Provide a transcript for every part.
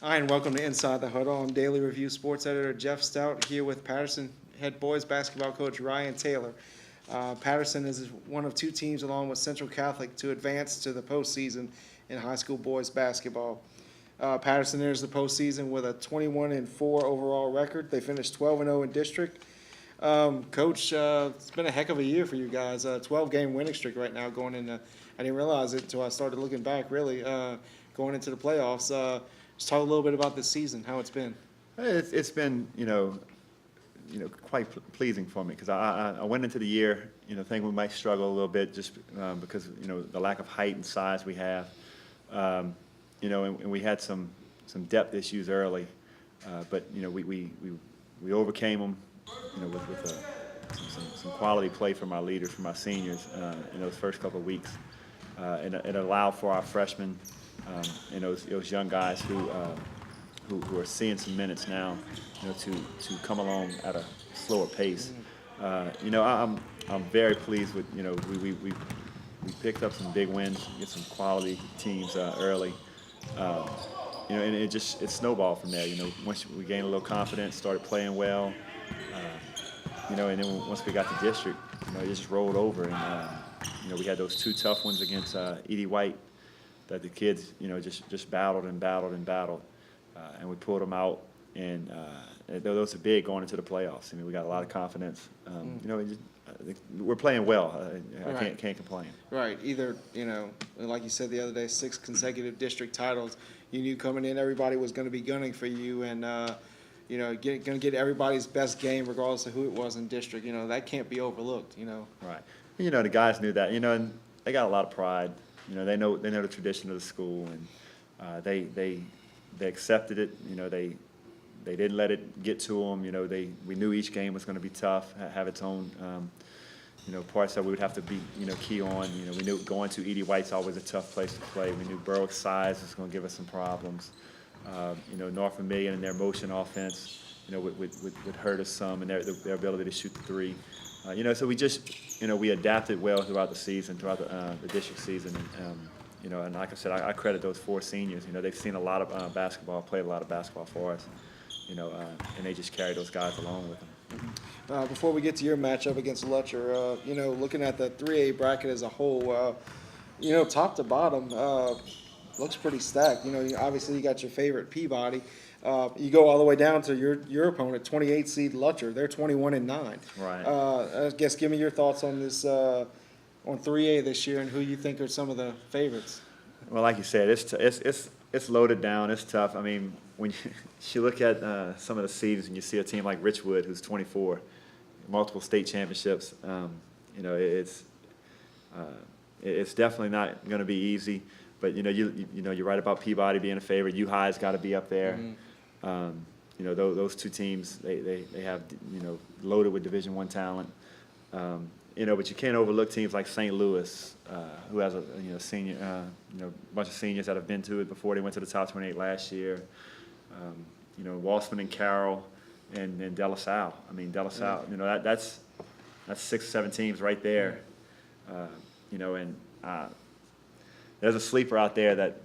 Hi, and welcome to Inside the Huddle. I'm Daily Review Sports Editor Geoff Stoute here with Patterson head boys basketball coach Ryan Taylor. Patterson is one of two teams, along with Central Catholic, to advance to the postseason in high school boys basketball. Patterson enters the postseason with a 21-4 overall record. They finished 12-0 in district. Coach, it's been a heck of a year for you guys. 12-game winning streak right now going into. I didn't realize it until I started looking back. Really, going into the playoffs. Just talk a little bit about this season, how it's been. It's been quite pleasing for me because I went into the year thinking we might struggle a little bit just because the lack of height and size we have, and we had some depth issues early, but we overcame them with some quality play from our leaders, from our seniors in those first couple of weeks, and it allowed for our freshmen and those young guys who are seeing some minutes now, to come along at a slower pace. I'm very pleased with we picked up some big wins, get some quality teams early. And it snowballed from there. Once we gained a little confidence, started playing well, and then once we got to district, it just rolled over. And we had those two tough ones against Edie White that the kids just battled and battled and battled, and we pulled them out. And those are big going into the playoffs. I mean, we got a lot of confidence. We're playing well. I can't complain. Right. Either, like you said the other day, 6 consecutive district titles. You knew coming in everybody was going to be gunning for you, and going to get everybody's best game regardless of who it was in district. That can't be overlooked. Right. The guys knew that. And they got a lot of pride. They know the tradition of the school, and they accepted it. They didn't let it get to them. We knew each game was going to be tough, have its own parts that we would have to be key on. We knew going to Edie White's always a tough place to play. We knew Berwick's size was going to give us some problems. North Vermilion and their motion offense would hurt us some, and their ability to shoot the three. So we just we adapted well throughout the season, throughout the district season, and like I said, I credit those 4 seniors. They've seen a lot of basketball, played a lot of basketball for us, and they just carry those guys along with them. Before we get to your matchup against Lutcher, looking at the 3A bracket as a whole, top to bottom, looks pretty stacked. Obviously you got your favorite Peabody. You go all the way down to your opponent, 28 seed Lutcher. They're 21-9. Right. I guess give me your thoughts on this on 3A this year and who you think are some of the favorites. Well, like you said, it's loaded down. It's tough. I mean, when you look at some of the seeds and you see a team like Richwood, who's 24, multiple state championships, it's definitely not going to be easy. But you're right about Peabody being a favorite. U-High's got to be up there. Mm-hmm. Those two teams they have loaded with Division I talent. But you can't overlook teams like St. Louis, who has a senior bunch of seniors that have been to it before. They went to the top 28 last year. Walsman and Carroll and De La Salle. I mean, De La Salle. That's 6 or 7 teams right there. There's a sleeper out there that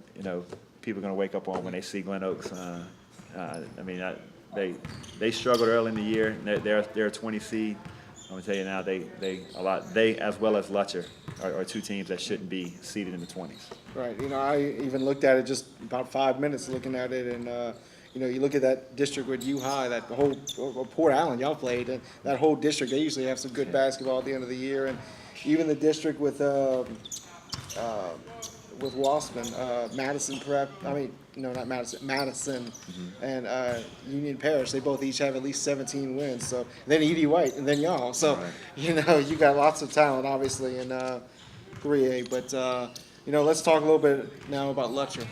people are going to wake up on when they see Glen Oaks. They struggled early in the year. They're a 20 seed. I'm gonna tell you now, they as well as Lutcher are 2 teams that shouldn't be seeded in the 20s. Right. I even looked at it just about 5 minutes looking at it, and you look at that district with U-High, that whole Port Allen y'all played, and that whole district, they usually have some good basketball at the end of the year, and even the district with Walsman, Madison Prep. Not Madison, Madison, Mm-hmm. and Union Parish. They both each have at least 17 wins. So then Edie White, and then y'all. So right. You got lots of talent, obviously, in 3A. But let's talk a little bit now about Lutcher.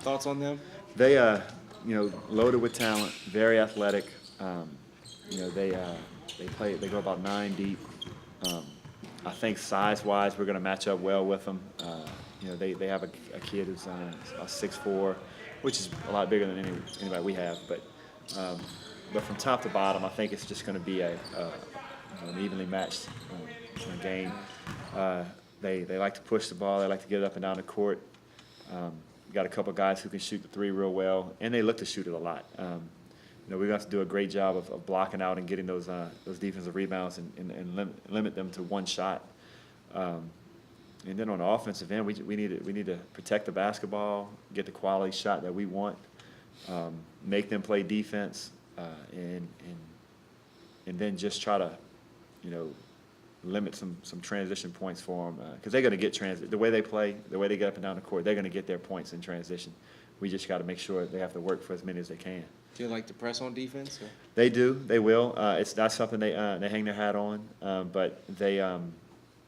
Thoughts on them? They loaded with talent, very athletic. They go about 9 deep. I think size-wise, we're going to match up well with them. They have a kid who's 6'4", which is a lot bigger than anybody we have. But from top to bottom, I think it's just going to be an evenly matched game. They like to push the ball. They like to get it up and down the court. got a couple guys who can shoot the three real well, and they look to shoot it a lot. We're going to have to do a great job of blocking out and getting those defensive rebounds and limit them to one shot. And then on the offensive end, we need to protect the basketball, get the quality shot that we want, make them play defense, and then just try to, limit some transition points for them, because they're going to get the way they play, the way they get up and down the court, they're going to get their points in transition. We just got to make sure they have to work for as many as they can. Do you like to press on defense? Or? They do. They will. It's not something they hang their hat on, but they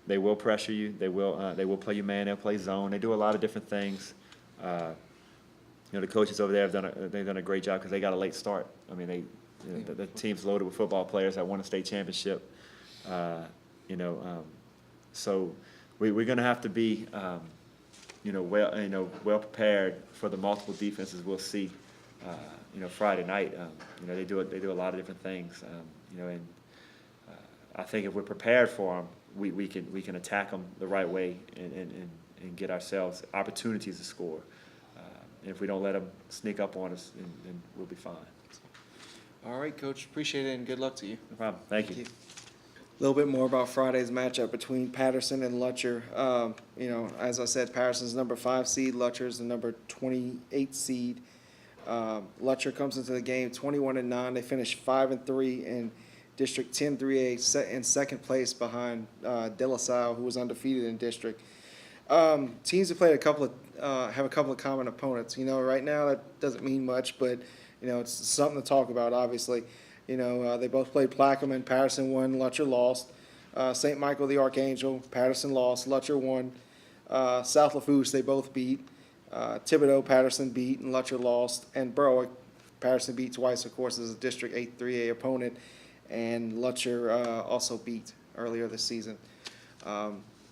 will pressure you. They will play you man. They'll play zone. They do a lot of different things. The coaches over there they've done a great job because they got a late start. I mean, the team's loaded with football players that won a state championship. So we're going to have to be well prepared for the multiple defenses we'll see. Friday night. They do a lot of different things. And I think if we're prepared for them, we can attack them the right way and get ourselves opportunities to score. And if we don't let them sneak up on us, then we'll be fine. All right, Coach. Appreciate it, and good luck to you. No problem. Thank you. A little bit more about Friday's matchup between Patterson and Lutcher. As I said, Patterson's number 5 seed, Lutcher's the number 28 seed. Lutcher comes into the game 21-9. They finished 5-3 in District 10 3A, in second place behind De La Salle, who was undefeated in district. Teams have played have a couple of common opponents. Right now that doesn't mean much, but it's something to talk about. Obviously, they both played Plaquemine. Patterson won, Lutcher lost. St. Michael the Archangel, Patterson lost, Lutcher won. South Lafourche, they both beat. Thibodaux, Patterson beat, and Lutcher lost. And Berwick, Patterson beat twice, of course, as a District 8 3A opponent, and Lutcher also beat earlier this season.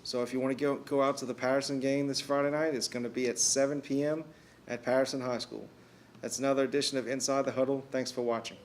So if you want to go out to the Patterson game this Friday night, it's going to be at 7 p.m. at Patterson High School. That's another edition of Inside the Huddle. Thanks for watching.